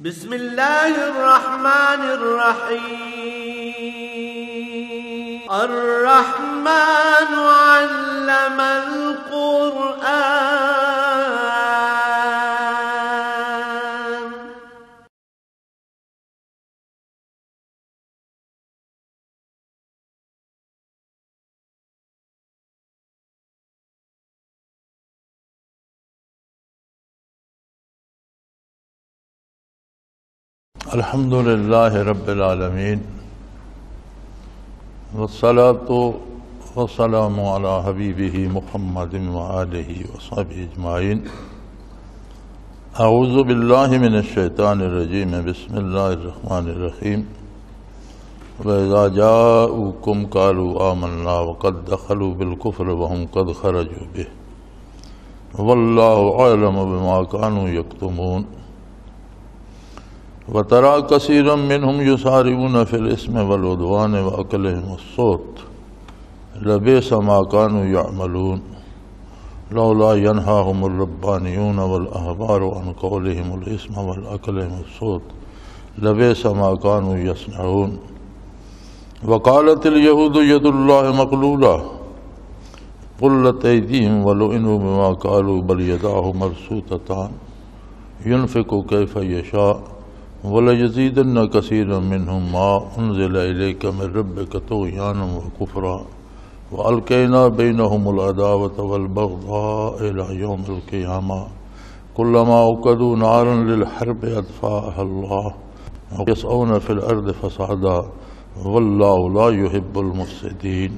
بسم الله الرحمن الرحيم الرحمن علم القرآن الحمد للہ رب العالمین والصلاة والسلام علی حبیبہ محمد وآلہ وصحبہ اجمعین۔ اعوذ باللہ من الشیطان الرجیم، بسم اللہ الرحمن الرحیم۔ وَإِذَا جَاءُوكُمْ قَالُوا آمَنَّا وَقَدْ دَخَلُوا بِالْكُفْرِ وَهُمْ قَدْ خَرَجُوا بِهِ وَاللَّهُ أَعْلَمُ بِمَا كَانُوا يَكْتُمُونَ۔ وَتَرَى كَثِيرًا مِّنْهُمْ يُسَارِعُونَ فِي الْإِثْمِ وَالْعُدْوَانِ وَأَكْلِهِمُ السُّحْتَ لَبِئْسَ مَا كَانُوا يَعْمَلُونَ لَوْلَا يَنْهَاهُمُ الرَّبَّانِيُّونَ وَالْأَحْبَارُ عَنْ قَوْلِهِمُ الْإِثْمَ وَأَكْلِهِمُ السُّحْتَ لَبِئْسَ مَا كَانُوا يَصْنَعُونَ۔ وَقَالَتِ الْيَهُودُ يَدُ اللَّهِ مَغْلُولَةٌ غُلَّتْ أَيْدِيهِمْ وَلُعِنُوا بِمَا قَالُوا بَلْ يَدَاهُ مَبْسُوطَتَانِ يُنْفِقُ كَيْفَ يَشَاءُ وَلَيَزِيدَنَّ كَثِيرًا مِّنْهُمْ مَا أُنزِلَ إِلَيْكَ مِن رَّبِّكَ طُغْيَانًا وَكُفْرًا وَأَلْقَيْنَا بَيْنَهُمُ الْعَدَاوَةَ وَالْبَغْضَاءَ إِلَى يَوْمِ الْقِيَامَةِ كُلَّمَا أَوْقَدُوا نَارًا لِلْحَرْبِ أَطْفَأَهَا اللَّهُ وَيَسْعَوْنَ فِي الْأَرْضِ فَسَادًا وَاللَّهُ لَا يُحِبُّ الْمُفْسِدِينَ۔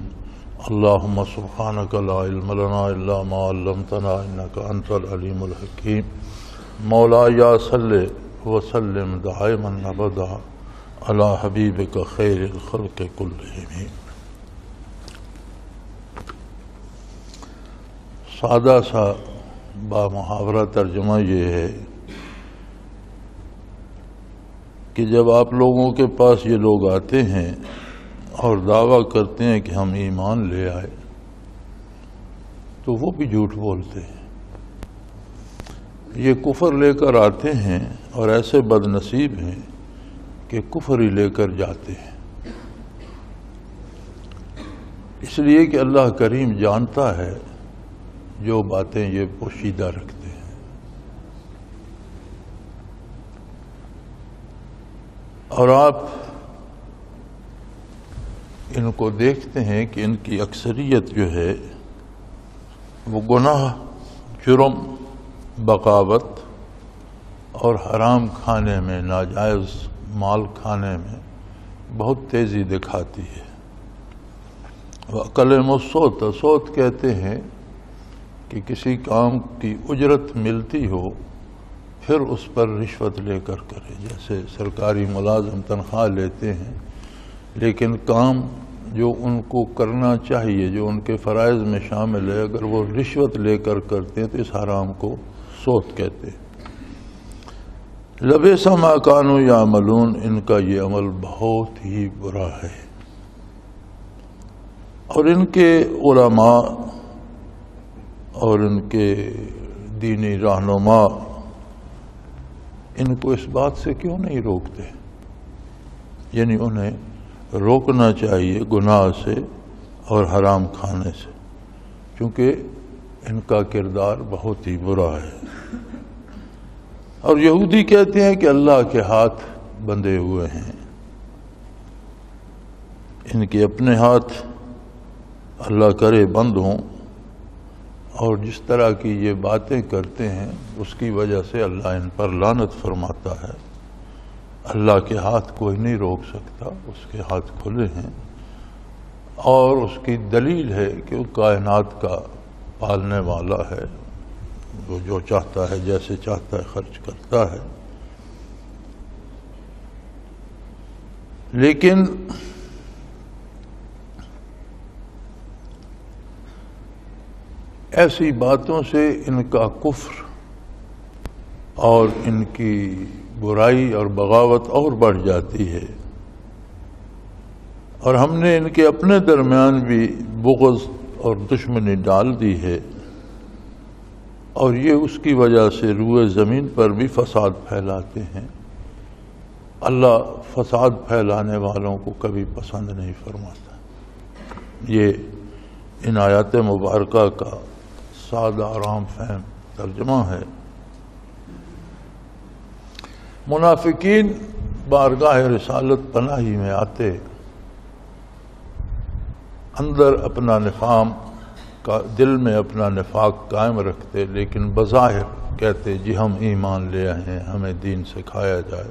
اللهم سبحانك لا علم لنا إلا ما علمتنا إنك أنت العليم الحكيم۔ مولاي صل وسلم دائما ابدا على حبیبک خیر الخلق کلہم۔ سادہ سا بامحاورہ ترجمہ یہ ہے کہ جب آپ لوگوں کے پاس یہ لوگ آتے ہیں اور دعویٰ کرتے ہیں کہ ہم ایمان لے آئے تو وہ بھی جھوٹ بولتے ہیں۔ یہ کفر لے کر آتے ہیں اور ایسے بد نصیب ہیں کہ کفر ہی لے کر جاتے ہیں، اس لیے کہ اللہ کریم جانتا ہے جو باتیں یہ پوشیدہ رکھتے ہیں۔ اور آپ ان کو دیکھتے ہیں کہ ان کی اکثریت جو ہے وہ گناہ، جرم، بغاوت اور حرام کھانے میں، ناجائز مال کھانے میں بہت تیزی دکھاتی ہے۔ وَأَكْلِهِمُ السُّحْتَ، سوت کہتے ہیں کہ کسی کام کی اجرت ملتی ہو پھر اس پر رشوت لے کر کرے، جیسے سرکاری ملازم تنخواہ لیتے ہیں لیکن کام جو ان کو کرنا چاہیے، جو ان کے فرائض میں شامل ہے، اگر وہ رشوت لے کر کرتے ہیں تو اس حرام کو سوت کہتے ہیں۔ لَبِئْسَ مَا كَانُوا يَعْمَلُونَ، ان کا یہ عمل بہت ہی برا ہے۔ اور ان کے علماء اور ان کے دینی رہنما ان کو اس بات سے کیوں نہیں روکتے؟ یعنی انہیں روکنا چاہیے گناہ سے اور حرام کھانے سے، کیونکہ ان کا کردار بہت ہی برا ہے۔ اور یہودی کہتے ہیں کہ اللہ کے ہاتھ بندھے ہوئے ہیں، ان کے اپنے ہاتھ اللہ کرے بند ہوں، اور جس طرح کی یہ باتیں کرتے ہیں اس کی وجہ سے اللہ ان پر لعنت فرماتا ہے۔ اللہ کے ہاتھ کوئی نہیں روک سکتا، اس کے ہاتھ کھلے ہیں، اور اس کی دلیل ہے کہ وہ کائنات کا پالنے والا ہے، وہ جو چاہتا ہے جیسے چاہتا ہے خرچ کرتا ہے۔ لیکن ایسی باتوں سے ان کا کفر اور ان کی برائی اور بغاوت اور بڑھ جاتی ہے، اور ہم نے ان کے اپنے درمیان بھی بغض اور دشمنی ڈال دی ہے، اور یہ اس کی وجہ سے روئے زمین پر بھی فساد پھیلاتے ہیں۔ اللہ فساد پھیلانے والوں کو کبھی پسند نہیں فرماتا۔ یہ ان آیات مبارکہ کا سادہ آرام فہم ترجمہ ہے۔ منافقین بارگاہ رسالت پناہی میں آتے، اندر اپنا نفاق کا، دل میں اپنا نفاق قائم رکھتے، لیکن بظاہر کہتے جی ہم ایمان لے آئے ہیں، ہمیں دین سکھایا جائے۔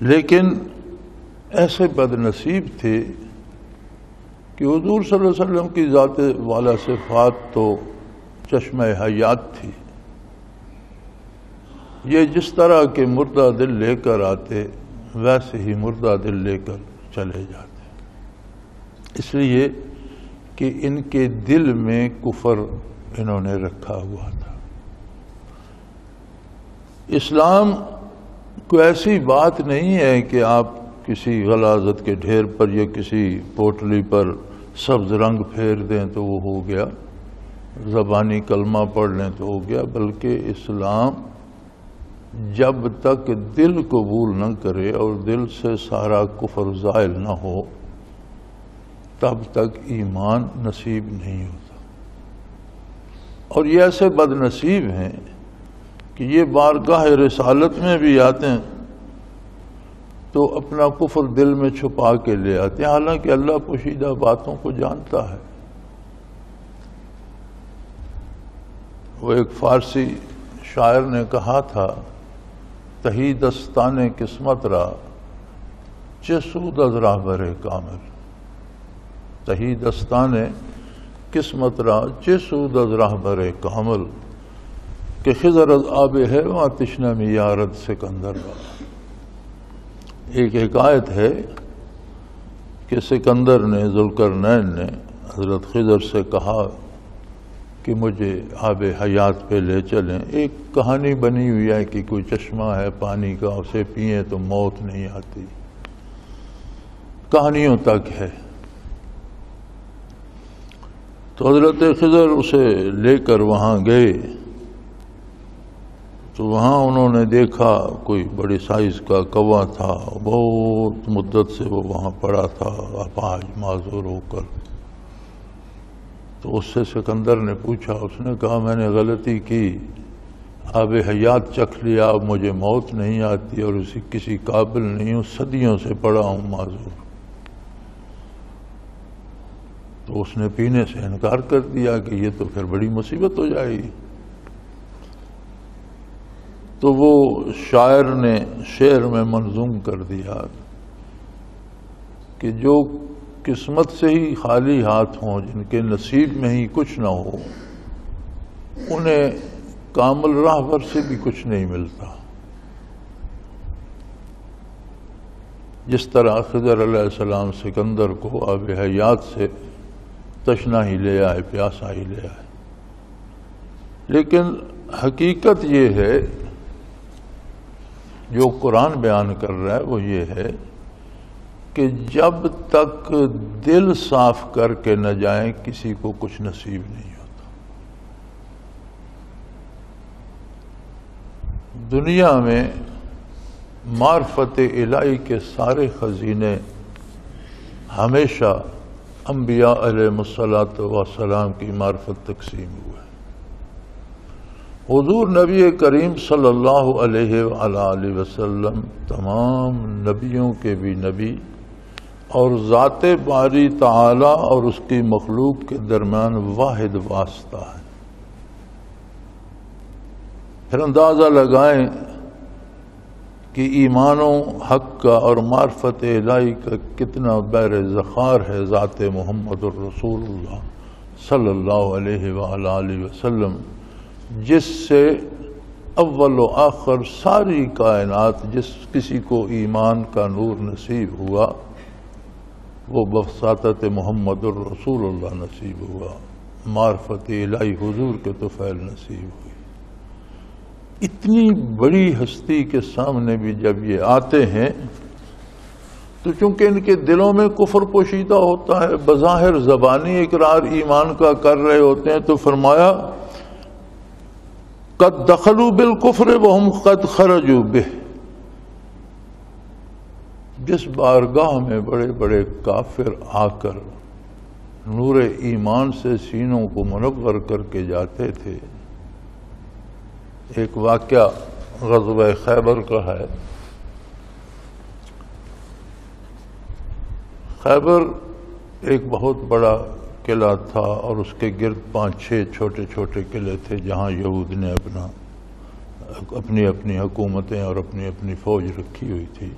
لیکن ایسے بد نصیب تھے کہ حضور صلی اللہ علیہ وسلم کی ذات والا صفات تو چشمہ حیات تھی، یہ جس طرح کے مردہ دل لے کر آتے ویسے ہی مردہ دل لے کر چلے جاتے، اس لیے کہ ان کے دل میں کفر انہوں نے رکھا ہوا تھا۔ اسلام کوئی ایسی بات نہیں ہے کہ آپ کسی غلاظت کے ڈھیر پر یا کسی پوٹلی پر سبز رنگ پھیر دیں تو وہ ہو گیا، زبانی کلمہ پڑھ لیں تو ہو گیا، بلکہ اسلام جب تک دل قبول نہ کرے اور دل سے سارا کفر زائل نہ ہو تب تک ایمان نصیب نہیں ہوتا۔ اور یہ ایسے بد نصیب ہیں کہ یہ بارگاہ رسالت میں بھی آتے ہیں تو اپنا کفر دل میں چھپا کے لے آتے ہیں، حالانکہ اللہ پوشیدہ باتوں کو جانتا ہے۔ وہ ایک فارسی شاعر نے کہا تھا، تہی دستان قسمت را چه سود از راہبر کامل، تہی دستان قسمت را چه سود از راہبر کامل، کہ خضر از آب ہے وہاں تشنہ میں یارد سکندر را۔ ایک حکایت ہے کہ سکندر نے، ذوالقرنین نے حضرت خضر سے کہا کہ مجھے آب حیات پہ لے چلیں۔ ایک کہانی بنی ہوئی ہے کہ کوئی چشمہ ہے پانی کا، اسے پئیں تو موت نہیں آتی، کہانیوں تک ہے۔ تو حضرت خضر اسے لے کر وہاں گئے تو وہاں انہوں نے دیکھا کوئی بڑی سائز کا کوا تھا، بہت مدت سے وہ وہاں پڑا تھا اپاہج معذور ہو کر۔ تو اس سے سکندر نے پوچھا، اس نے کہا میں نے غلطی کی، آب حیات چکھ لیا، اب مجھے موت نہیں آتی اور کسی قابل نہیں ہوں، صدیوں سے پڑا ہوں معذور۔ تو اس نے پینے سے انکار کر دیا کہ یہ تو پھر بڑی مصیبت ہو جائے گی۔ تو وہ شاعر نے شعر میں منظوم کر دیا کہ جو قسمت سے ہی خالی ہاتھ ہوں، جن کے نصیب میں ہی کچھ نہ ہو، انہیں کامل راہبر سے بھی کچھ نہیں ملتا۔ جس طرح خضر علیہ السلام سکندر کو آب حیات سے تشنا ہی لے آئے، پیاسا ہی لے آئے، لیکن حقیقت یہ ہے جو قرآن بیان کر رہا ہے وہ یہ ہے کہ جب تک دل صاف کر کے نہ جائیں کسی کو کچھ نصیب نہیں ہوتا۔ دنیا میں معرفت الہی کے سارے خزینے ہمیشہ انبیاء علیہ الصلاۃ والسلام کی معرفت تقسیم ہوئے۔ حضور نبی کریم صلی اللہ علیہ وآلہ وسلم تمام نبیوں کے بھی نبی اور ذات باری تعالی اور اس کی مخلوق کے درمیان واحد واسطہ ہے۔ پھر اندازہ لگائیں کہ ایمان و حق کا اور معرفت الہی کا کتنا بیر ذخار ہے ذات محمد الرسول اللہ صلی اللہ علیہ وآلہ وسلم، جس سے اول و آخر ساری کائنات جس کسی کو ایمان کا نور نصیب ہوا وہ بواسطہ محمد الرسول اللہ نصیب ہوا، معرفت الہی حضور کے طفیل نصیب ہوئی۔ اتنی بڑی ہستی کے سامنے بھی جب یہ آتے ہیں تو چونکہ ان کے دلوں میں کفر پوشیدہ ہوتا ہے، بظاہر زبانی اقرار ایمان کا کر رہے ہوتے ہیں، تو فرمایا قد دخلوا بالکفر وهم قد خرجوا به۔ جس بارگاہ میں بڑے بڑے کافر آ کر نور ایمان سے سینوں کو منور کر کے جاتے تھے، ایک واقعہ غزوہ خیبر کا ہے۔ خیبر ایک بہت بڑا قلعہ تھا اور اس کے گرد 5-6 چھوٹے چھوٹے قلعے تھے جہاں یہود نے اپنی اپنی حکومتیں اور اپنی اپنی فوج رکھی ہوئی تھی۔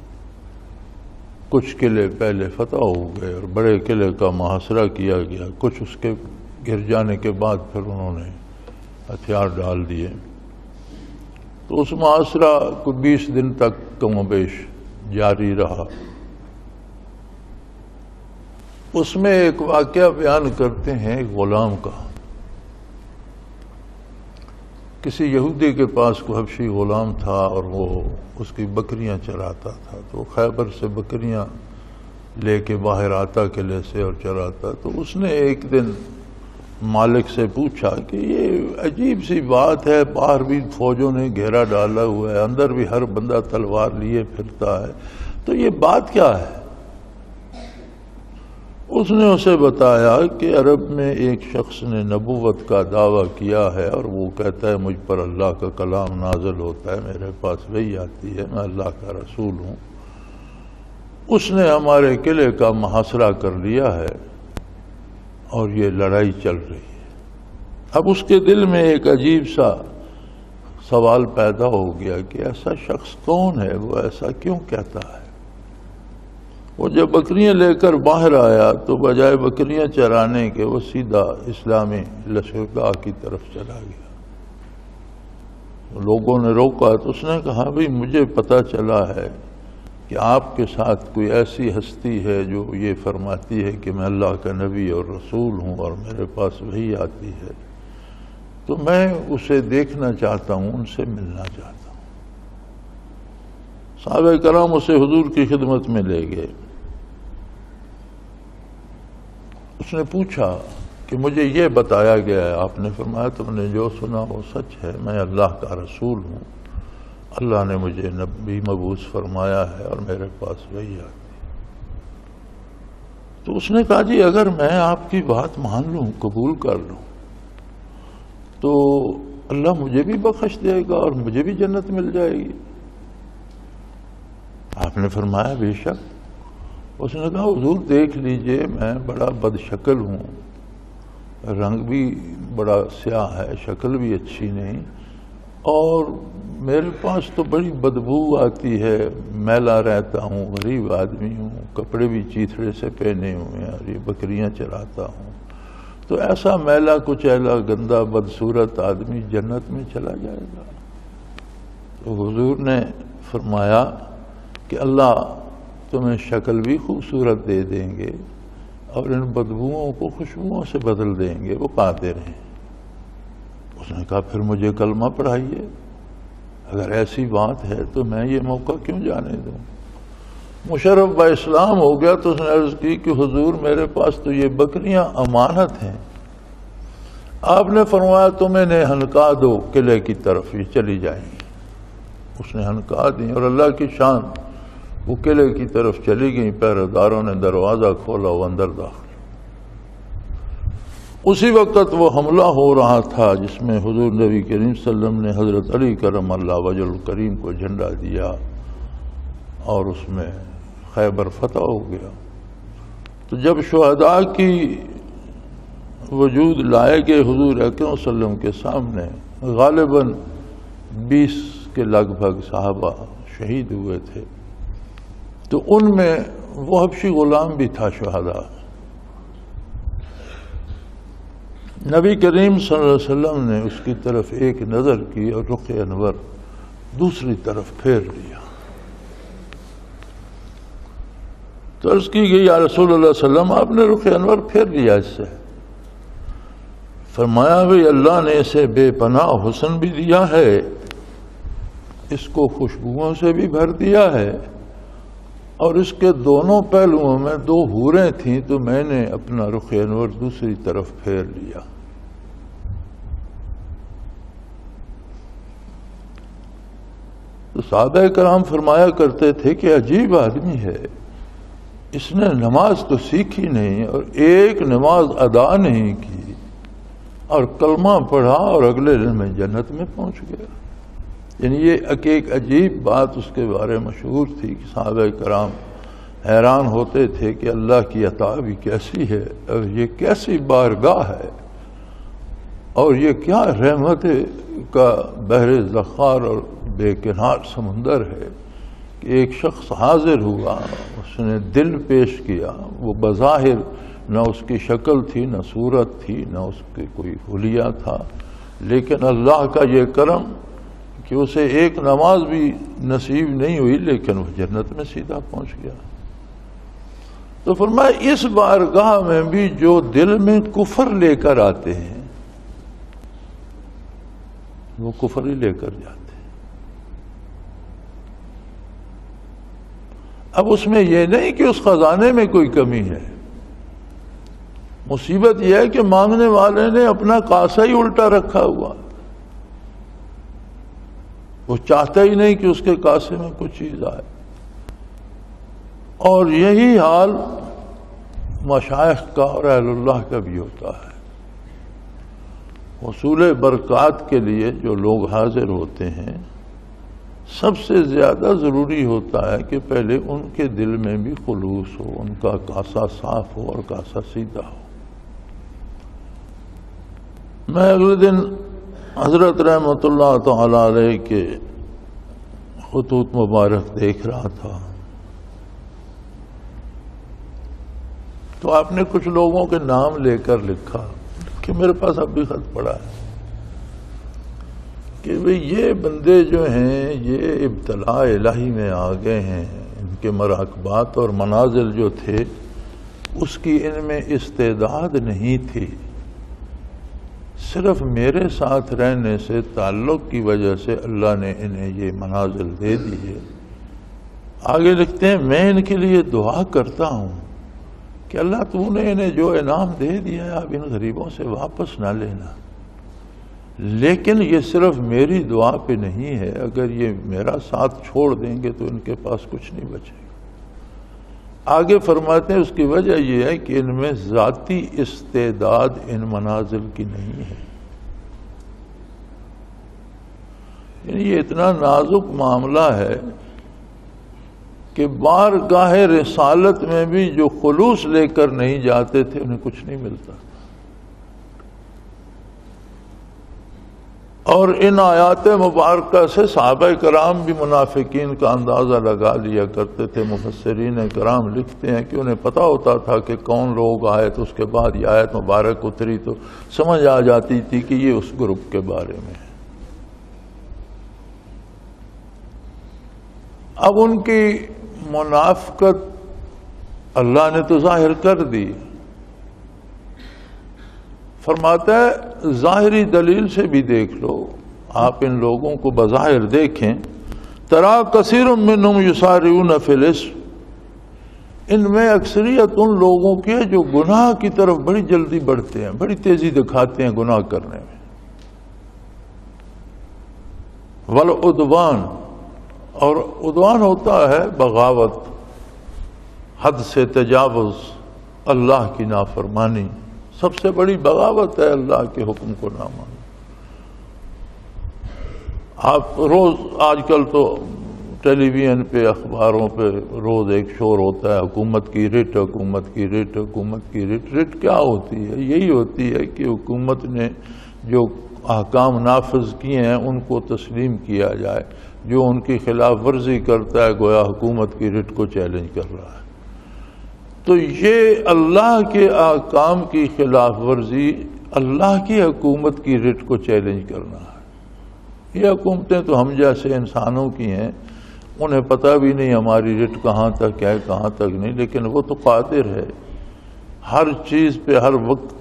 کچھ قلعے پہلے فتح ہو گئے اور بڑے قلعے کا محاصرہ کیا گیا، کچھ اس کے گر جانے کے بعد پھر انہوں نے ہتھیار ڈال دیے۔ تو اس محاصرہ کو 20 دن تک کم و بیش جاری رہا۔ اس میں ایک واقعہ بیان کرتے ہیں ایک غلام کا۔ کسی یہودی کے پاس کوئی حبشی غلام تھا اور وہ اس کی بکریاں چراتا تھا، تو وہ خیبر سے بکریاں لے کے باہر آتا قلعے سے اور چراتا۔ تو اس نے ایک دن مالک سے پوچھا کہ یہ عجیب سی بات ہے، باہر بھی فوجوں نے گھیرا ڈالا ہوا ہے، اندر بھی ہر بندہ تلوار لیے پھرتا ہے، تو یہ بات کیا ہے؟ اس نے اسے بتایا کہ عرب میں ایک شخص نے نبوت کا دعویٰ کیا ہے اور وہ کہتا ہے مجھ پر اللہ کا کلام نازل ہوتا ہے، میرے پاس وحی آتی ہے، میں اللہ کا رسول ہوں۔ اس نے ہمارے قلعے کا محاصرہ کر لیا ہے اور یہ لڑائی چل رہی ہے۔ اب اس کے دل میں ایک عجیب سا سوال پیدا ہو گیا کہ ایسا شخص کون ہے، وہ ایسا کیوں کہتا ہے؟ وہ جب بکریاں لے کر باہر آیا تو بجائے بکریاں چرانے کے وہ سیدھا اسلامی لشکرگاہ کی طرف چلا گیا۔ لوگوں نے روکا تو اس نے کہا بھئی مجھے پتہ چلا ہے کہ آپ کے ساتھ کوئی ایسی ہستی ہے جو یہ فرماتی ہے کہ میں اللہ کا نبی اور رسول ہوں اور میرے پاس وحی آتی ہے، تو میں اسے دیکھنا چاہتا ہوں، ان سے ملنا چاہتا ہوں۔ صحابہ کرام اسے حضور کی خدمت میں لے گئے۔ اس نے پوچھا کہ مجھے یہ بتایا گیا ہے، آپ نے فرمایا تم نے جو سنا وہ سچ ہے، میں اللہ کا رسول ہوں، اللہ نے مجھے نبی مبعوث فرمایا ہے اور میرے پاس وحی آتی۔ تو اس نے کہا جی اگر میں آپ کی بات مان لوں، قبول کر لوں، تو اللہ مجھے بھی بخش دے گا اور مجھے بھی جنت مل جائے گی۔ آپ نے فرمایا بے شک۔ اس نے کہا حضور دیکھ لیجئے میں بڑا بد شکل ہوں، رنگ بھی بڑا سیاہ ہے، شکل بھی اچھی نہیں، اور میرے پاس تو بڑی بدبو آتی ہے، میلا رہتا ہوں، غریب آدمی ہوں، کپڑے بھی چیتھڑے سے پہنے ہوئے ہیں اور یہ بکریاں چراتا ہوں، تو ایسا میلا کچیلا گندا بدصورت آدمی جنت میں چلا جائے گا؟ تو حضور نے فرمایا کہ اللہ تمہیں شکل بھی خوبصورت دے دیں گے اور ان بدبوؤں کو خوشبوؤں سے بدل دیں گے، وہ قادر ہیں۔ اس نے کہا پھر مجھے کلمہ پڑھائیے، اگر ایسی بات ہے تو میں یہ موقع کیوں جانے دوں؟ مشرف با اسلام ہو گیا تو اس نے عرض کی کہ حضور میرے پاس تو یہ بکریاں امانت ہیں، آپ نے فرمایا تم انہیں ہنکا دو قلعے کی طرف، یہ چلی جائیں گی۔ اس نے ہنکا دی اور اللہ کی شان وہ قلعے کی طرف چلی گئیں، پہرے داروں نے دروازہ کھولا، وہ اندر داخل۔ اسی وقت وہ حملہ ہو رہا تھا جس میں حضور نبی کریم صلی اللہ علیہ وسلم نے حضرت علی کرم اللہ وجہ الکریم کو جھنڈا دیا اور اس میں خیبر فتح ہو گیا۔ تو جب شہداء کی وجود لائے گئے حضور اکرم صلی اللہ علیہ وسلم کے سامنے، غالباً 20 کے لگ بھگ صحابہ شہید ہوئے تھے، تو ان میں وہ حبشی غلام بھی تھا شہداء۔ نبی کریم صلی اللہ علیہ وسلم نے اس کی طرف ایک نظر کی اور رخ انور دوسری طرف پھیر لیا۔ تو عرض کی گئی یا رسول اللہ صلی اللہ علیہ وسلم آپ نے رخ انور پھیر لیا اس سے؟ فرمایا بھئی اللہ نے اسے بے پناہ حسن بھی دیا ہے، اس کو خوشبوؤں سے بھی بھر دیا ہے، اور اس کے دونوں پہلوؤں میں 2 حوریں تھیں، تو میں نے اپنا رخ انور دوسری طرف پھیر لیا۔ تو صحابہ کرام فرمایا کرتے تھے کہ عجیب آدمی ہے، اس نے نماز تو سیکھی نہیں اور ایک نماز ادا نہیں کی اور کلمہ پڑھا اور اگلے دن میں جنت میں پہنچ گیا۔ یعنی یہ ایک عجیب بات اس کے بارے میں مشہور تھی کہ صحابہ کرام حیران ہوتے تھے کہ اللہ کی عطا بھی کیسی ہے اور یہ کیسی بارگاہ ہے اور یہ کیا رحمت کا بحر ذخار اور بے کنار سمندر ہے کہ ایک شخص حاضر ہوا، اس نے دل پیش کیا، وہ بظاہر نہ اس کی شکل تھی، نہ صورت تھی، نہ اس کے کوئی حلیہ تھا، لیکن اللہ کا یہ کرم کہ اسے ایک نماز بھی نصیب نہیں ہوئی لیکن وہ جنت میں سیدھا پہنچ گیا۔ تو فرمایا اس بارگاہ میں بھی جو دل میں کفر لے کر آتے ہیں وہ کفر ہی لے کر جاتے ہیں۔ اب اس میں یہ نہیں کہ اس خزانے میں کوئی کمی ہے، مصیبت یہ ہے کہ مانگنے والے نے اپنا کاسہ ہی الٹا رکھا ہوا، وہ چاہتا ہی نہیں کہ اس کے کاسے میں کچھ چیز آئے۔ اور یہی حال مشائخ کا اور اہل اللہ کا بھی ہوتا ہے۔ حصول برکات کے لیے جو لوگ حاضر ہوتے ہیں، سب سے زیادہ ضروری ہوتا ہے کہ پہلے ان کے دل میں بھی خلوص ہو، ان کا کاسہ صاف ہو اور کاسہ سیدھا ہو۔ میں اگلے دن حضرت رحمت اللہ تعالی علیہ کے خطوط مبارک دیکھ رہا تھا، تو آپ نے کچھ لوگوں کے نام لے کر لکھا کہ میرے پاس اب بھی خط پڑا ہے کہ بھئی یہ بندے جو ہیں یہ ابتلاء الہی میں آ گئے ہیں، ان کے مراقبات اور منازل جو تھے اس کی ان میں استعداد نہیں تھی، صرف میرے ساتھ رہنے سے تعلق کی وجہ سے اللہ نے انہیں یہ منازل دے دی ہے۔ آگے لکھتے ہیں میں ان کے لیے دعا کرتا ہوں کہ اللہ تو نے انہیں جو انعام دے دیا ہے آپ ان غریبوں سے واپس نہ لینا، لیکن یہ صرف میری دعا پہ نہیں ہے، اگر یہ میرا ساتھ چھوڑ دیں گے تو ان کے پاس کچھ نہیں بچے گا۔ آگے فرماتے ہیں اس کی وجہ یہ ہے کہ ان میں ذاتی استعداد ان منازل کی نہیں ہے۔ یعنی یہ اتنا نازک معاملہ ہے کہ بارگاہ رسالت میں بھی جو خلوص لے کر نہیں جاتے تھے انہیں کچھ نہیں ملتا۔ اور ان آیات مبارکہ سے صحابہ کرام بھی منافقین کا اندازہ لگا لیا کرتے تھے۔ مفسرین کرام لکھتے ہیں کہ انہیں پتہ ہوتا تھا کہ کون لوگ آئے، تو اس کے بعد یہ آیت مبارک اتری تو سمجھ آ جاتی تھی کہ یہ اس گروپ کے بارے میں ہے۔ اب ان کی منافقت اللہ نے تو ظاہر کر دی، فرماتا ہے ظاہری دلیل سے بھی دیکھ لو، آپ ان لوگوں کو بظاہر دیکھیں، ترا کثیر منہم یسارعون فی الاسم، ان میں اکثریت ان لوگوں کی ہے جو گناہ کی طرف بڑی جلدی بڑھتے ہیں، بڑی تیزی دکھاتے ہیں گناہ کرنے میں، والعدوان، اور عدوان ہوتا ہے بغاوت، حد سے تجاوز، اللہ کی نافرمانی، سب سے بڑی بغاوت ہے اللہ کے حکم کو نہ ماننا۔ آپ روز آج کل تو ٹیلی ویژن پہ اخباروں پہ روز ایک شور ہوتا ہے حکومت کی رٹ، حکومت کی رٹ، حکومت کی رٹ۔ رٹ کیا ہوتی ہے؟ یہی ہوتی ہے کہ حکومت نے جو احکام نافذ کیے ہیں ان کو تسلیم کیا جائے، جو ان کی خلاف ورزی کرتا ہے گویا حکومت کی رٹ کو چیلنج کر رہا ہے۔ تو یہ اللہ کے احکام کی خلاف ورزی اللہ کی حکومت کی رٹ کو چیلنج کرنا ہے۔ یہ حکومتیں تو ہم جیسے انسانوں کی ہیں، انہیں پتہ بھی نہیں ہماری رٹ کہاں تک ہے کہاں تک نہیں، لیکن وہ تو قادر ہے، ہر چیز پہ ہر وقت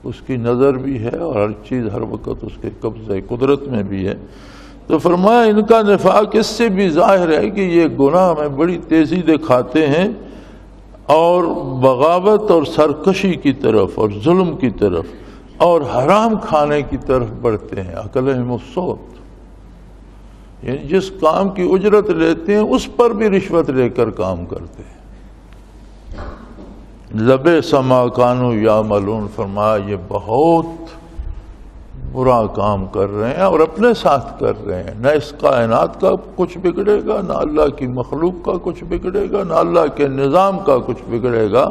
اس کی نظر بھی ہے اور ہر چیز ہر وقت اس کے قبضہ قدرت میں بھی ہے۔ تو فرمایا ان کا نفاق اس سے بھی ظاہر ہے کہ یہ گناہ میں بڑی تیزی دکھاتے ہیں اور بغاوت اور سرکشی کی طرف اور ظلم کی طرف اور حرام کھانے کی طرف بڑھتے ہیں۔ اکلہم السوت، یعنی جس کام کی اجرت لیتے ہیں اس پر بھی رشوت لے کر کام کرتے ہیں۔ لبئس ما کانوا یعملون، فرمایا یہ بہت برا کام کر رہے ہیں اور اپنے ساتھ کر رہے ہیں۔ نہ اس کائنات کا کچھ بگڑے گا، نہ اللہ کی مخلوق کا کچھ بگڑے گا، نہ اللہ کے نظام کا کچھ بگڑے گا۔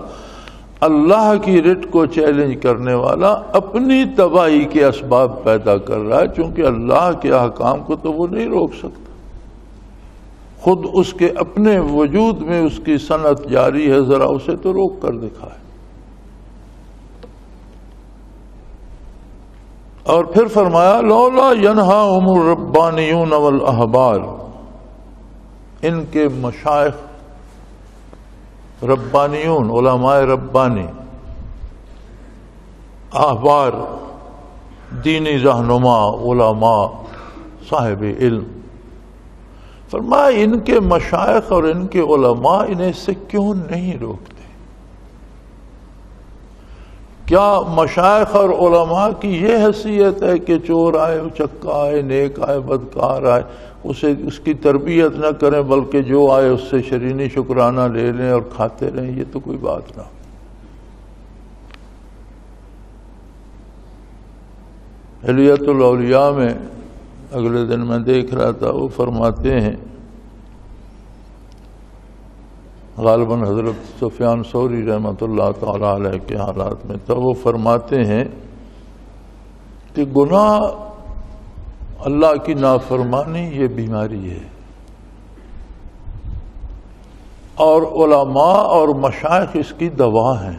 اللہ کی رٹ کو چیلنج کرنے والا اپنی تباہی کے اسباب پیدا کر رہا ہے، چونکہ اللہ کے احکام کو تو وہ نہیں روک سکتا، خود اس کے اپنے وجود میں اس کی صنعت جاری ہے، ذرا اسے تو روک کر دکھائے۔ اور پھر فرمایا لولا ینہاہم الربانیون والاحبار، ان کے مشائخ ربانیون، علماء ربانی، احبار دینی رہنما، علماء صاحب علم، فرمایا ان کے مشائخ اور ان کے علماء انہیں اس سے کیوں نہیں روکتے؟ کیا مشائخ اور علماء کی یہ حیثیت ہے کہ چور آئے چکا آئے نیک آئے بدکار آئے اس کی تربیت نہ کریں، بلکہ جو آئے اس سے شرینی شکرانہ لے لیں اور کھاتے رہیں؟ یہ تو کوئی بات نہ۔ حلیت الاولیاء میں اگلے دن میں دیکھ رہا تھا، وہ فرماتے ہیں، غالباً حضرت سفیان ثوری رحمۃ اللہ تعالی علیہ کے حالات میں تھا، وہ فرماتے ہیں کہ گناہ، اللہ کی نافرمانی یہ بیماری ہے، اور علماء اور مشائخ اس کی دوا ہیں۔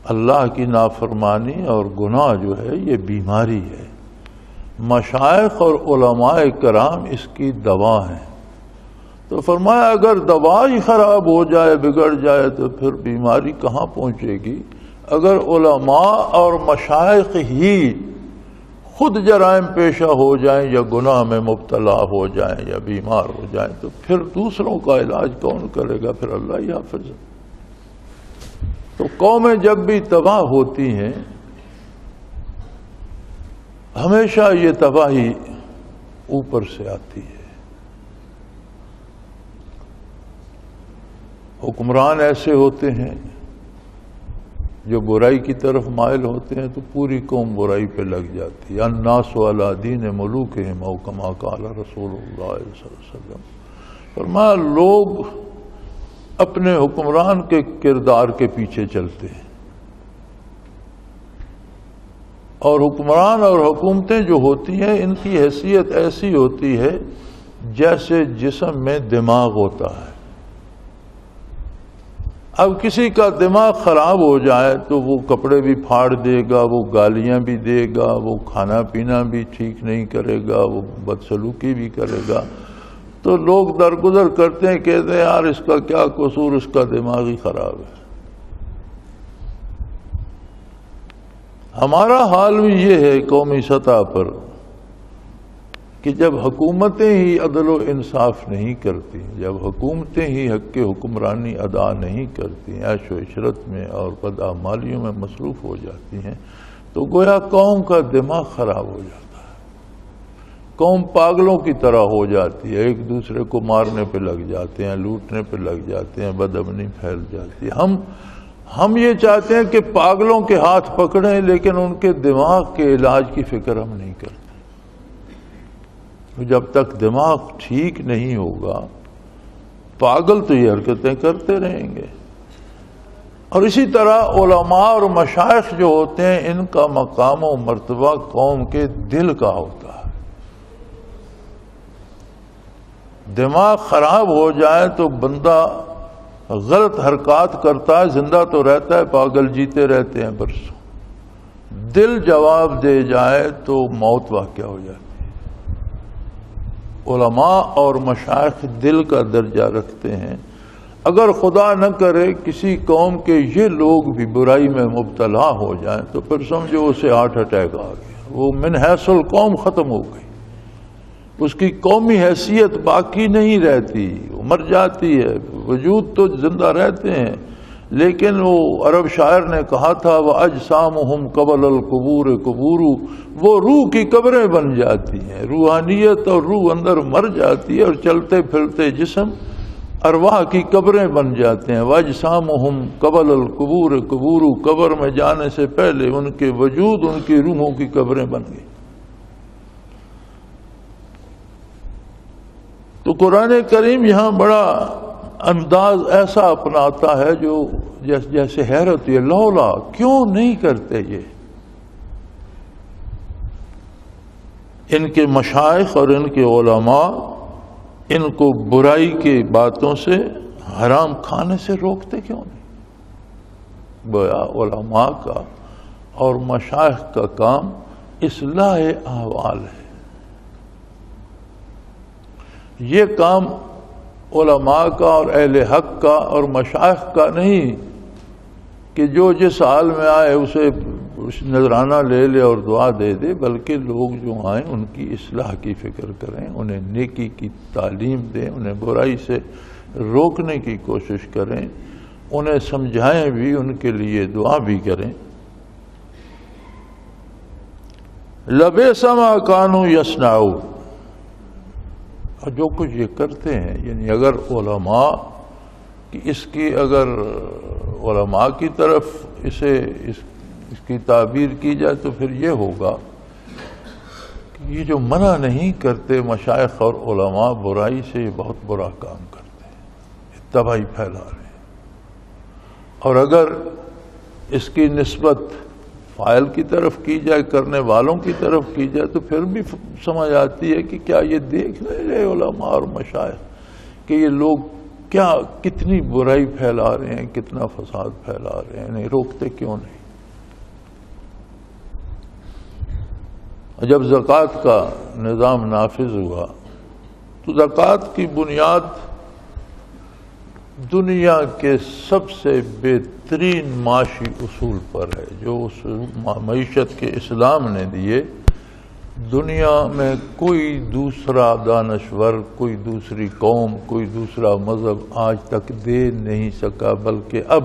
اللہ کی نافرمانی اور گناہ جو ہے یہ بیماری ہے، مشائخ اور علماء کرام اس کی دوا ہیں۔ تو فرمایا اگر دوا ہی خراب ہو جائے، بگڑ جائے، تو پھر بیماری کہاں پہنچے گی؟ اگر علماء اور مشائخ ہی خود جرائم پیشہ ہو جائیں یا گناہ میں مبتلا ہو جائیں یا بیمار ہو جائیں، تو پھر دوسروں کا علاج کون کرے گا؟ پھر اللہ ہی حافظ ہے۔ تو قومیں جب بھی تباہ ہوتی ہیں، ہمیشہ یہ تباہی اوپر سے آتی ہے۔ حکمران ایسے ہوتے ہیں جو برائی کی طرف مائل ہوتے ہیں تو پوری قوم برائی پہ لگ جاتی ہے۔ الناس علی دین ملوکہم او کما قال رسول اللہ صلی اللہ علیہ وسلم، فرمایا لوگ اپنے حکمران کے کردار کے پیچھے چلتے ہیں، اور حکمران اور حکومتیں جو ہوتی ہیں ان کی حیثیت ایسی ہوتی ہے جیسے جسم میں دماغ ہوتا ہے۔ اب کسی کا دماغ خراب ہو جائے تو وہ کپڑے بھی پھاڑ دے گا، وہ گالیاں بھی دے گا، وہ کھانا پینا بھی ٹھیک نہیں کرے گا، وہ بدسلوکی بھی کرے گا، تو لوگ درگزر کرتے ہیں، کہتے ہیں یار اس کا کیا قصور، اس کا دماغ ہی خراب ہے۔ ہمارا حال بھی یہ ہے قومی سطح پر کہ جب حکومتیں ہی عدل و انصاف نہیں کرتی، جب حکومتیں ہی حق کی حکمرانی ادا نہیں کرتی، عیش و عشرت میں اور بداعمالیوں میں مصروف ہو جاتی ہیں، تو گویا قوم کا دماغ خراب ہو جاتا ہے، قوم پاگلوں کی طرح ہو جاتی ہے، ایک دوسرے کو مارنے پہ لگ جاتے ہیں، لوٹنے پہ لگ جاتے ہیں، بدامنی پھیل جاتی ہے۔ ہم یہ چاہتے ہیں کہ پاگلوں کے ہاتھ پکڑیں، لیکن ان کے دماغ کے علاج کی فکر ہم نہیں کرتے۔ جب تک دماغ ٹھیک نہیں ہوگا، پاگل تو یہ حرکتیں کرتے رہیں گے۔ اور اسی طرح علماء اور مشائخ جو ہوتے ہیں، ان کا مقام و مرتبہ قوم کے دل کا ہوتا ہے۔ دماغ خراب ہو جائے تو بندہ غلط حرکات کرتا ہے، زندہ تو رہتا ہے، پاگل جیتے رہتے ہیں برسوں۔ دل جواب دے جائے تو موت واقع ہو جاتی ہے۔ علماء اور مشائخ دل کا درجہ رکھتے ہیں۔ اگر خدا نہ کرے کسی قوم کے یہ لوگ بھی برائی میں مبتلا ہو جائیں تو پھر سمجھو اسے ہارٹ اٹیک آ گیا، وہ من حیث القوم ختم ہو گئی، اس کی قومی حیثیت باقی نہیں رہتی، وہ مر جاتی ہے۔ وجود تو زندہ رہتے ہیں، لیکن وہ عرب شاعر نے کہا تھا وَأَجْسَامُهُمْ قَبْلَ الْقُبُورِ قُبُورُ، وہ روح کی قبریں بن جاتی ہیں، روحانیت اور روح اندر مر جاتی ہے اور چلتے پھرتے جسم ارواح کی قبریں بن جاتے ہیں۔ وَأَجْسَامُهُمْ قَبْلَ الْقُبُورِ قُبُورُ، قبر میں جانے سے پہلے ان کے وجود ان کی روحوں کی قبریں بن گئی۔ تو قرآن کریم یہاں بڑا انداز ایسا اپناتا ہے جو جیسے حیرت یہ لولا کیوں نہیں کرتے یہ؟ ان کے مشائخ اور ان کے علماء ان کو برائی کی باتوں سے، حرام کھانے سے روکتے کیوں نہیں؟ گویا علماء کا اور مشائخ کا کام اصلاح احوال ہے۔ یہ کام علماء کا اور اہل حق کا اور مشائخ کا نہیں کہ جو جس حال میں آئے اسے نذرانہ لے لے اور دعا دے دے، بلکہ لوگ جو آئیں ان کی اصلاح کی فکر کریں، انہیں نیکی کی تعلیم دیں، انہیں برائی سے روکنے کی کوشش کریں، انہیں سمجھائیں بھی، ان کے لیے دعا بھی کریں۔ لَبِئْسَ مَا كَانُوا يَصْنَعُونَ، اور جو کچھ یہ کرتے ہیں، یعنی اگر علماء اگر علماء کی طرف اس کی تعبیر کی جائے تو پھر یہ ہوگا کہ یہ جو منع نہیں کرتے مشائخ اور علماء برائی سے، یہ بہت برا کام کرتے ہیں، تباہی پھیلا رہے ہیں۔ اور اگر اس کی نسبت فاعل کی طرف کی جائے، کرنے والوں کی طرف کی جائے، تو پھر بھی سمجھ آتی ہے کہ کیا یہ دیکھ نہیں رہے علماء اور مشائخ کہ یہ لوگ کتنی برائی پھیلا رہے ہیں، کتنا فساد پھیلا رہے ہیں، نہیں روکتے کیوں نہیں؟ جب زکوٰۃ کا نظام نافذ ہوا تو زکوٰۃ کی بنیاد دنیا کے سب سے بہترین معاشی اصول پر ہے، جو اس معیشت کے اسلام نے دیے۔ دنیا میں کوئی دوسرا دانشور، کوئی دوسری قوم، کوئی دوسرا مذہب آج تک دے نہیں سکا، بلکہ اب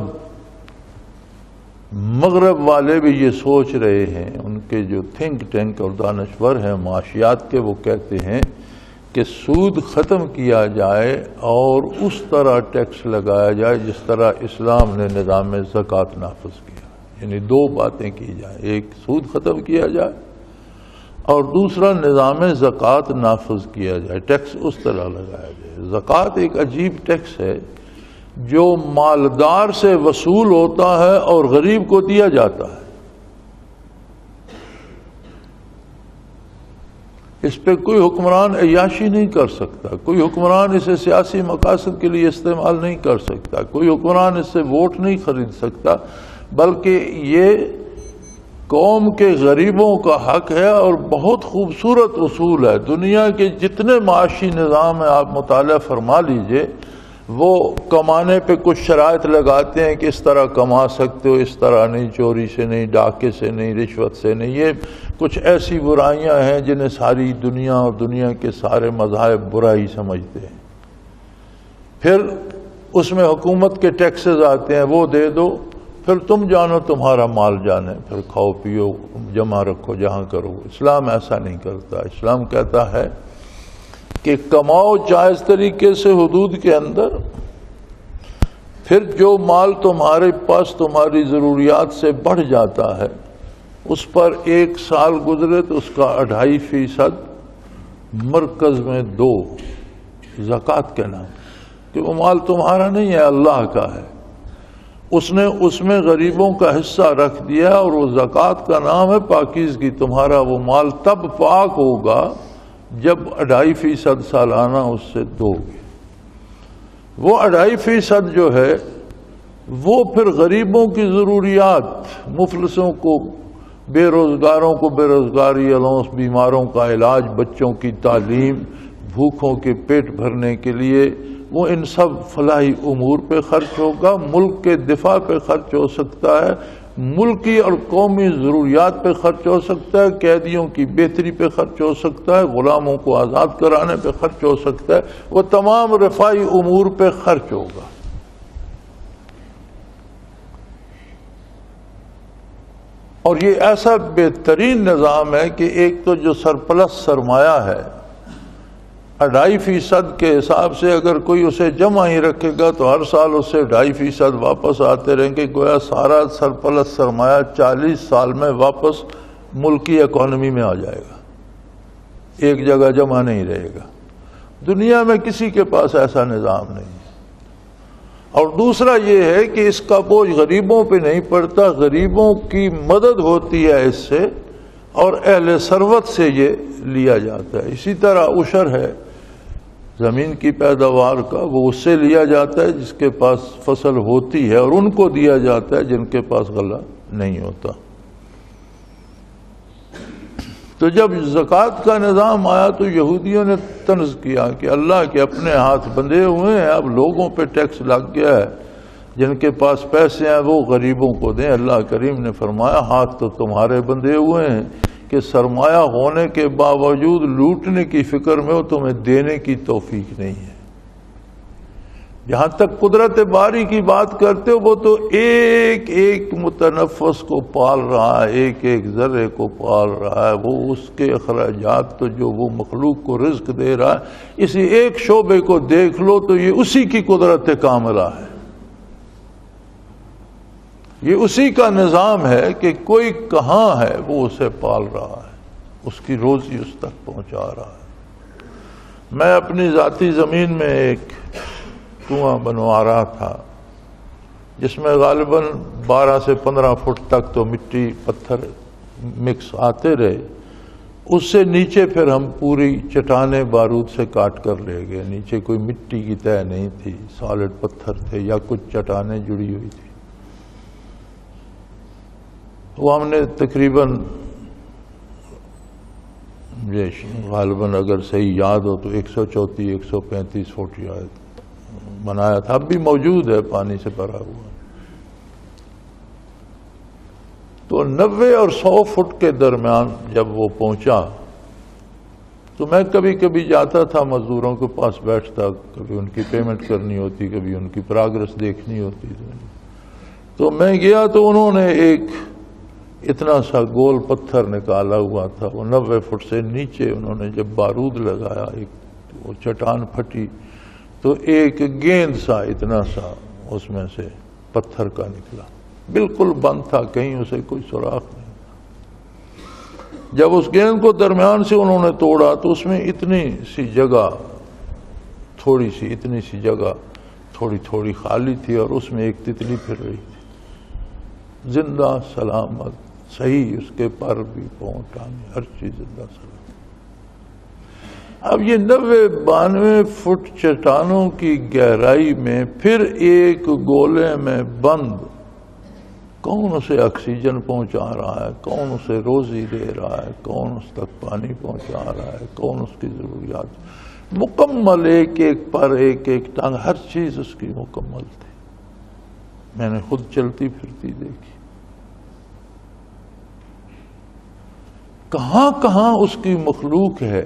مغرب والے بھی یہ سوچ رہے ہیں، ان کے جو تھنک ٹینک اور دانشور ہیں معاشیات کے، وہ کہتے ہیں کہ سود ختم کیا جائے اور اس طرح ٹیکس لگایا جائے جس طرح اسلام نے نظام زکوٰۃ نافذ کیا، یعنی دو باتیں کی جائیں، ایک سود ختم کیا جائے اور دوسرا نظام زکوٰۃ نافذ کیا جائے، ٹیکس اس طرح لگایا جائے۔ زکوٰۃ ایک عجیب ٹیکس ہے جو مالدار سے وصول ہوتا ہے اور غریب کو دیا جاتا ہے۔ اس پہ کوئی حکمران عیاشی نہیں کر سکتا، کوئی حکمران اسے سیاسی مقاصد کے لیے استعمال نہیں کر سکتا، کوئی حکمران اس سے ووٹ نہیں خرید سکتا، بلکہ یہ قوم کے غریبوں کا حق ہے اور بہت خوبصورت اصول ہے۔ دنیا کے جتنے معاشی نظام ہیں آپ مطالعہ فرما لیجئے، وہ کمانے پہ کچھ شرائط لگاتے ہیں کہ اس طرح کما سکتے ہو، اس طرح نہیں، چوری سے نہیں، ڈاکے سے نہیں، رشوت سے نہیں۔ یہ کچھ ایسی برائیاں ہیں جنہیں ساری دنیا اور دنیا کے سارے مذاہب برائی سمجھتے ہیں۔ پھر اس میں حکومت کے ٹیکسز آتے ہیں، وہ دے دو، پھر تم جانو تمہارا مال جانے، پھر کھاؤ پیو، جمع رکھو جہاں کرو۔ اسلام ایسا نہیں کرتا، اسلام کہتا ہے کہ کماؤ جائز طریقے سے حدود کے اندر، پھر جو مال تمہارے پاس تمہاری ضروریات سے بڑھ جاتا ہے اس پر 1 سال گزرے تو اس کا 2.5% مرکز میں دو، زکوٰۃ کے نام، کہ وہ مال تمہارا نہیں ہے، اللہ کا ہے۔ اس نے اس میں غریبوں کا حصہ رکھ دیا اور وہ زکوٰۃ کا نام ہے پاکیزگی۔ تمہارا وہ مال تب پاک ہوگا جب 2.5% سالانہ اس سے دو گے۔ وہ 2.5% جو ہے وہ پھر غریبوں کی ضروریات، مفلسوں کو، بے روزگاروں کو بے روزگاری الاؤنس، بیماروں کا علاج، بچوں کی تعلیم، بھوکوں کے پیٹ بھرنے کے لیے، وہ ان سب فلاحی امور پہ خرچ ہوگا۔ ملک کے دفاع پہ خرچ ہو سکتا ہے، ملکی اور قومی ضروریات پہ خرچ ہو سکتا ہے، قیدیوں کی بہتری پہ خرچ ہو سکتا ہے، غلاموں کو آزاد کرانے پہ خرچ ہو سکتا ہے، وہ تمام رفاہی امور پہ خرچ ہوگا۔ اور یہ ایسا بہترین نظام ہے کہ ایک تو جو سرپلس سرمایہ ہے 2.5% کے حساب سے اگر کوئی اسے جمع ہی رکھے گا تو ہر سال اس سے 2.5% واپس آتے رہیں گے، گویا سارا سرپلس سرمایہ 40 سال میں واپس ملکی اکانومی میں آ جائے گا، ایک جگہ جمع نہیں رہے گا۔ دنیا میں کسی کے پاس ایسا نظام نہیں ہے۔ اور دوسرا یہ ہے کہ اس کا بوجھ غریبوں پہ نہیں پڑتا، غریبوں کی مدد ہوتی ہے اس سے، اور اہل ثروت سے یہ لیا جاتا ہے۔ اسی طرح عشر ہے زمین کی پیداوار کا، وہ اس سے لیا جاتا ہے جس کے پاس فصل ہوتی ہے، اور ان کو دیا جاتا ہے جن کے پاس غلہ نہیں ہوتا۔ تو جب زکوٰۃ کا نظام آیا تو یہودیوں نے طنز کیا کہ اللہ کے اپنے ہاتھ بندھے ہوئے ہیں، اب لوگوں پہ ٹیکس لگ گیا ہے، جن کے پاس پیسے ہیں وہ غریبوں کو دیں۔ اللہ کریم نے فرمایا ہاتھ تو تمہارے بندھے ہوئے ہیں کہ سرمایہ ہونے کے باوجود لوٹنے کی فکر میں ہو، تمہیں دینے کی توفیق نہیں ہے۔ جہاں تک قدرت باری کی بات کرتے ہو، وہ تو ایک ایک متنفس کو پال رہا ہے، ایک ایک ذرے کو پال رہا ہے، وہ اس کے اخراجات تو جو وہ مخلوق کو رزق دے رہا ہے، اسی ایک شعبے کو دیکھ لو تو یہ اسی کی قدرت کاملہ ہے، یہ اسی کا نظام ہے کہ کوئی کہاں ہے وہ اسے پال رہا ہے، اس کی روزی اس تک پہنچا رہا ہے۔ میں اپنی ذاتی زمین میں ایک کنواں بنوا رہا تھا جس میں غالباً 12 سے 15 فٹ تک تو مٹی پتھر مکس آتے رہے، اس سے نیچے پھر ہم پوری چٹانیں بارود سے کاٹ کر لے گئے، نیچے کوئی مٹی کی تہ نہیں تھی، سالڈ پتھر تھے یا کچھ چٹانیں جڑی ہوئی تھی۔ وہ ہم نے تقریباً غالباً اگر صحیح یاد ہو تو 134 135 فٹ بنایا تھا، اب بھی موجود ہے، پانی سے بھرا ہوا۔ تو 90 اور 100 فٹ کے درمیان جب وہ پہنچا تو میں کبھی کبھی جاتا تھا، مزدوروں کے پاس بیٹھتا، کبھی ان کی پیمنٹ کرنی ہوتی، کبھی ان کی پراگرس دیکھنی ہوتی۔ تو میں گیا تو انہوں نے ایک اتنا سا گول پتھر نکالا ہوا تھا، وہ 90 فٹ سے نیچے انہوں نے جب بارود لگایا، ایک وہ چٹان پھٹی تو ایک گیند سا اتنا سا اس میں سے پتھر کا نکلا، بالکل بند تھا، کہیں اسے کوئی سوراخ نہیں۔ جب اس گیند کو درمیان سے انہوں نے توڑا تو اس میں اتنی سی جگہ تھوڑی تھوڑی خالی تھی، اور اس میں ایک تتلی پھر رہی تھی، زندہ سلامت، صحیح، اس کے پر بھی پاؤں ٹانگیں ہر چیز زندہ سلامت۔ اب یہ 90-92 فٹ چٹانوں کی گہرائی میں پھر ایک گولے میں بند، کون اسے آکسیجن پہنچا رہا ہے، کون اسے روزی دے رہا ہے، کون اس تک پانی پہنچا رہا ہے، کون اس کی ضروریات، مکمل ایک ایک پر ایک ایک ٹانگ، ہر چیز اس کی مکمل تھی۔ میں نے خود چلتی پھرتی دیکھی، کہاں کہاں اس کی مخلوق ہے،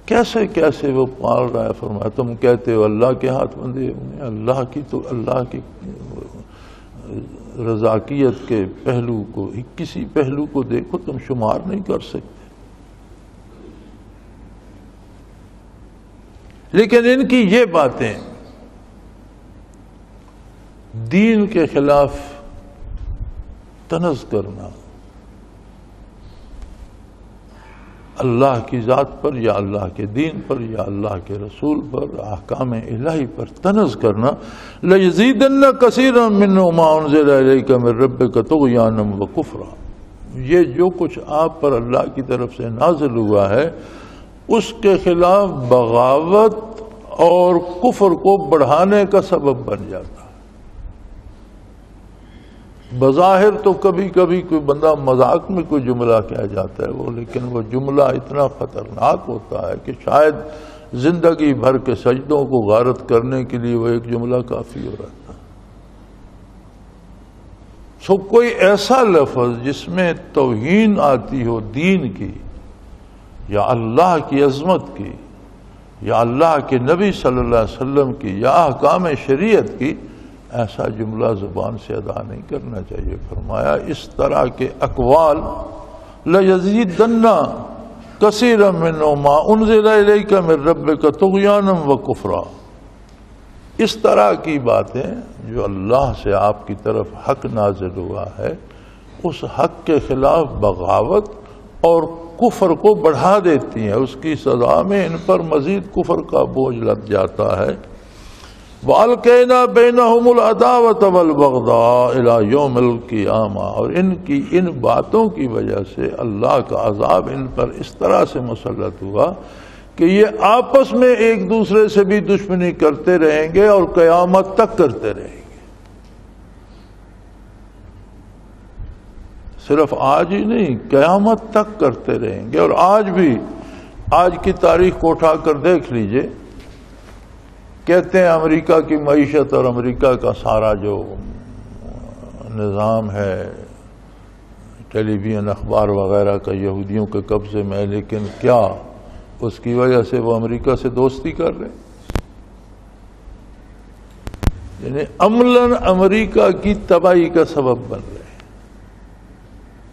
کیسے کیسے وہ پال رہا ہے۔ فرمایا تم کہتے ہو اللہ کے ہاتھ بندھے ہوئے، اللہ کی رضاکیت کے پہلو کو، کسی پہلو کو دیکھو، تم شمار نہیں کر سکتے۔ لیکن ان کی یہ باتیں دین کے خلاف طنز کرنا، اللہ کی ذات پر یا اللہ کے دین پر یا اللہ کے رسول پر، احکام الہی پر طنز کرنا، لَيَزِيدَنَّ كَثِيرًا مِّنْهُ مَا أُنزِلَ إِلَيْكَ مِن رَّبِّكَ طُغْيَانًا وَكُفْرًا۔ یہ جو کچھ آپ پر اللہ کی طرف سے نازل ہوا ہے اس کے خلاف بغاوت اور کفر کو بڑھانے کا سبب بن جاتا ہے۔ بظاہر تو کبھی کبھی کوئی بندہ مذاق میں کوئی جملہ کہہ جاتا ہے وہ، لیکن وہ جملہ اتنا خطرناک ہوتا ہے کہ شاید زندگی بھر کے سجدوں کو غارت کرنے کے لیے وہ ایک جملہ کافی ہو رہتا ہے۔ سو کوئی ایسا لفظ جس میں توہین آتی ہو دین کی یا اللہ کی عظمت کی یا اللہ کے نبی صلی اللہ علیہ وسلم کی یا احکام شریعت کی، ایسا جملہ زبان سے ادا نہیں کرنا چاہیے۔ فرمایا اس طرح کے اقوال لَيَزِيدَنَّ كَثِيرًا مِّنْهُ مَا أُنزِلَ إِلَيْكَ مِن رَّبِّكَ طُغْيَانًا وَكُفْرًا، اس طرح کی باتیں جو اللہ سے آپ کی طرف حق نازل ہوا ہے، اس حق کے خلاف بغاوت اور کفر کو بڑھا دیتی ہیں، اس کی سزا میں ان پر مزید کفر کا بوجھ لگ جاتا ہے۔ وَأَلْقَيْنَا بَيْنَهُمُ الْعَدَاوَةَ وَالْبَغْضَاءَ إِلَى يَوْمِ الْقِيَامَةِ، اور ان کی ان باتوں کی وجہ سے اللہ کا عذاب ان پر اس طرح سے مسلط ہوا کہ یہ آپس میں ایک دوسرے سے بھی دشمنی کرتے رہیں گے اور قیامت تک کرتے رہیں گے۔ صرف آج ہی نہیں، قیامت تک کرتے رہیں گے۔ اور آج بھی، آج کی تاریخ کو اٹھا کر دیکھ لیجئے، کہتے ہیں امریکہ کی معیشت اور امریکہ کا سارا جو نظام ہے ٹیلی ویژن اخبار وغیرہ کا یہودیوں کے قبضے میں، لیکن کیا اس کی وجہ سے وہ امریکہ سے دوستی کر رہے ہیں؟ یعنی عملاً امریکہ کی تباہی کا سبب بن رہے ہیں۔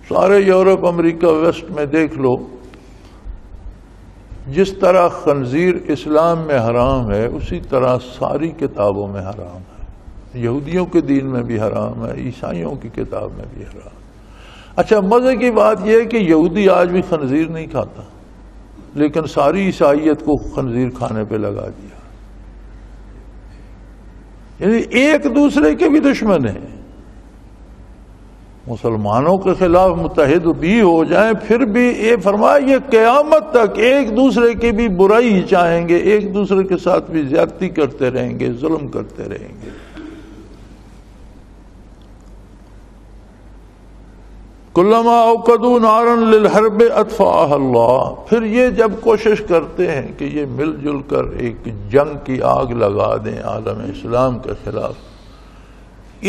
سارے یورپ، امریکہ، ویسٹ میں دیکھ لو، جس طرح خنزیر اسلام میں حرام ہے اسی طرح ساری کتابوں میں حرام ہے، یہودیوں کے دین میں بھی حرام ہے، عیسائیوں کی کتاب میں بھی حرام ہے۔ اچھا، مزے کی بات یہ ہے کہ یہودی آج بھی خنزیر نہیں کھاتا، لیکن ساری عیسائیت کو خنزیر کھانے پہ لگا دیا۔ یعنی ایک دوسرے کے بھی دشمن ہیں۔ مسلمانوں کے خلاف متحد بھی ہو جائیں، پھر بھی یہ فرمایا یہ قیامت تک ایک دوسرے کی بھی برائی ہی چاہیں گے، ایک دوسرے کے ساتھ بھی زیادتی کرتے رہیں گے، ظلم کرتے رہیں گے۔ کلما اوقدوا نارا للحرب اطفاها اللہ، پھر یہ جب کوشش کرتے ہیں کہ یہ مل جل کر ایک جنگ کی آگ لگا دیں عالم اسلام کے خلاف،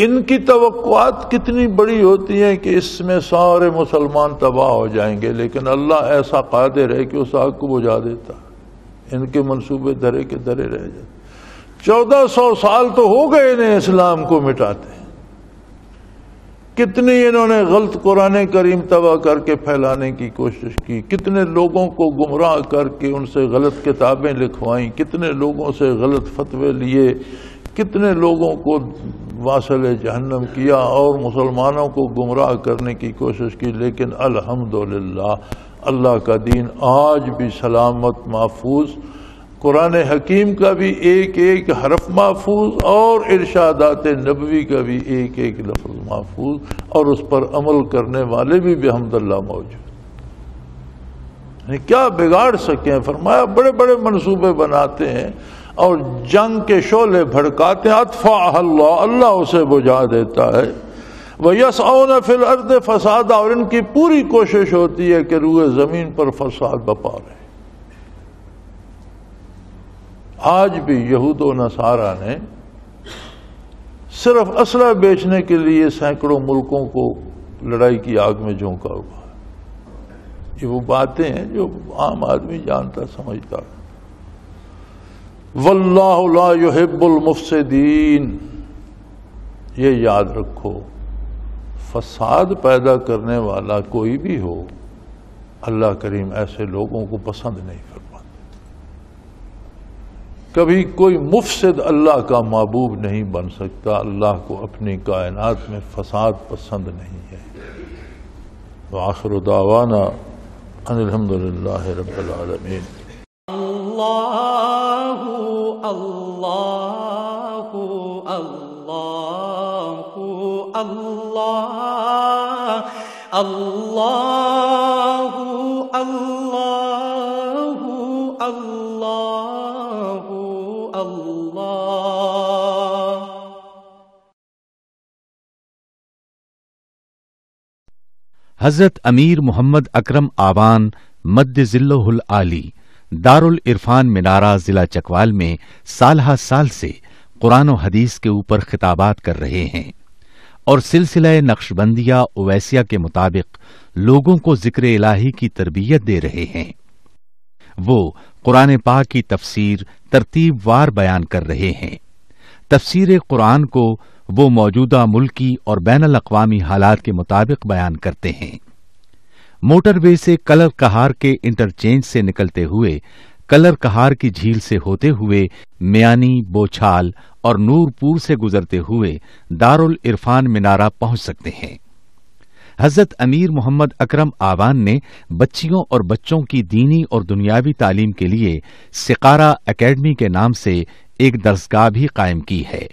ان کی توقعات کتنی بڑی ہوتی ہیں کہ اس میں سارے مسلمان تباہ ہو جائیں گے، لیکن اللہ ایسا قادر ہے کہ اس آگ کو بجھا دیتا، ان کے منصوبے دھرے کے دھرے رہ جاتے۔ 1400 سال تو ہو گئے انہیں اسلام کو مٹاتے، کتنی انہوں نے غلط قرآن کریم تباہ کر کے پھیلانے کی کوشش کی، کتنے لوگوں کو گمراہ کر کے ان سے غلط کتابیں لکھوائیں، کتنے لوگوں سے غلط فتوے لیے، کتنے لوگوں کو واصل جہنم کیا اور مسلمانوں کو گمراہ کرنے کی کوشش کی، لیکن الحمدللہ اللہ کا دین آج بھی سلامت محفوظ، قرآن حکیم کا بھی ایک ایک حرف محفوظ اور ارشادات نبوی کا بھی ایک ایک لفظ محفوظ، اور اس پر عمل کرنے والے بھی بحمداللہ موجود۔ یعنی کیا بگاڑ سکیں؟ فرمایا بڑے بڑے منصوبے بناتے ہیں اور جنگ کے شعلے بھڑکاتے ہیں، اطفاء اللہ، اللہ اسے بجھا دیتا ہے۔ وَيَسْعَوْنَ فِي الْأَرْضِ فَسَادًا، اور ان کی پوری کوشش ہوتی ہے کہ روئے زمین پر فساد بپا رہے۔ آج بھی یہود و نصارہ نے صرف اسلحہ بیچنے کے لیے سینکڑوں ملکوں کو لڑائی کی آگ میں جھونکا ہوا ہے۔ یہ وہ باتیں ہیں جو عام آدمی جانتا سمجھتا ہے۔ واللہ لا يحب المفسدین، یہ یاد رکھو، فساد پیدا کرنے والا کوئی بھی ہو، اللہ کریم ایسے لوگوں کو پسند نہیں فرماتے۔ کبھی کوئی مفسد اللہ کا محبوب نہیں بن سکتا، اللہ کو اپنی کائنات میں فساد پسند نہیں ہے۔ وآخر دعوانا ان الحمدللہ رب العالمین۔ اللہ اللہ اللہ اللہ اللہ اللہ اللہ اللہ۔ حضرت امیر محمد اکرم آوان مد ذلہ العالی دارالعرفان منارہ ضلع چکوال میں سالہ سال سے قرآن و حدیث کے اوپر خطابات کر رہے ہیں، اور سلسلہ نقشبندیہ اویسیہ کے مطابق لوگوں کو ذکر الہی کی تربیت دے رہے ہیں۔ وہ قرآن پاک کی تفسیر ترتیب وار بیان کر رہے ہیں۔ تفسیر قرآن کو وہ موجودہ ملکی اور بین الاقوامی حالات کے مطابق بیان کرتے ہیں۔ موٹر وے سے کلر کہار کے انٹرچینج سے نکلتے ہوئے کلر کہار کی جھیل سے ہوتے ہوئے میانی، بوچھال اور نور پور سے گزرتے ہوئے دارالعرفان منارہ پہنچ سکتے ہیں۔ حضرت امیر محمد اکرم آوان نے بچیوں اور بچوں کی دینی اور دنیاوی تعلیم کے لیے سقارہ اکیڈمی کے نام سے ایک درسگاہ بھی قائم کی ہے،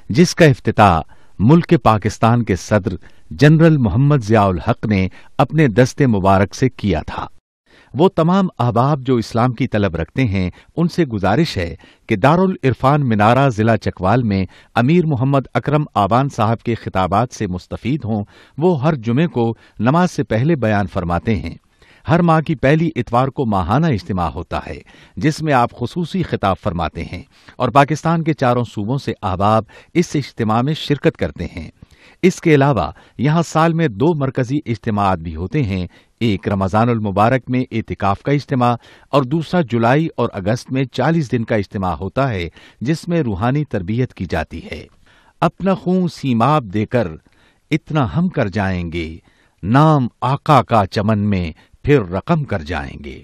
جس کا افتتاح ملک پاکستان کے صدر جنرل محمد ضیاء الحق نے اپنے دست مبارک سے کیا تھا۔ وہ تمام احباب جو اسلام کی طلب رکھتے ہیں ان سے گزارش ہے کہ دارالعرفان منارہ ضلع چکوال میں امیر محمد اکرم آوان صاحب کے خطابات سے مستفید ہوں۔ وہ ہر جمعے کو نماز سے پہلے بیان فرماتے ہیں۔ ہر ماہ کی پہلی اتوار کو ماہانہ اجتماع ہوتا ہے جس میں آپ خصوصی خطاب فرماتے ہیں اور پاکستان کے چاروں صوبوں سے احباب اس اجتماع میں شرکت کرتے ہیں۔ اس کے علاوہ یہاں سال میں 2 مرکزی اجتماعات بھی ہوتے ہیں، ایک رمضان المبارک میں اعتکاف کا اجتماع اور دوسرا جولائی اور اگست میں 40 دن کا اجتماع ہوتا ہے جس میں روحانی تربیت کی جاتی ہے۔ اپنا خون سیماب دے کر اتنا ہم کر جائیں گے، نام آقا کا چمن میں پھر رقم کر جائیں گے۔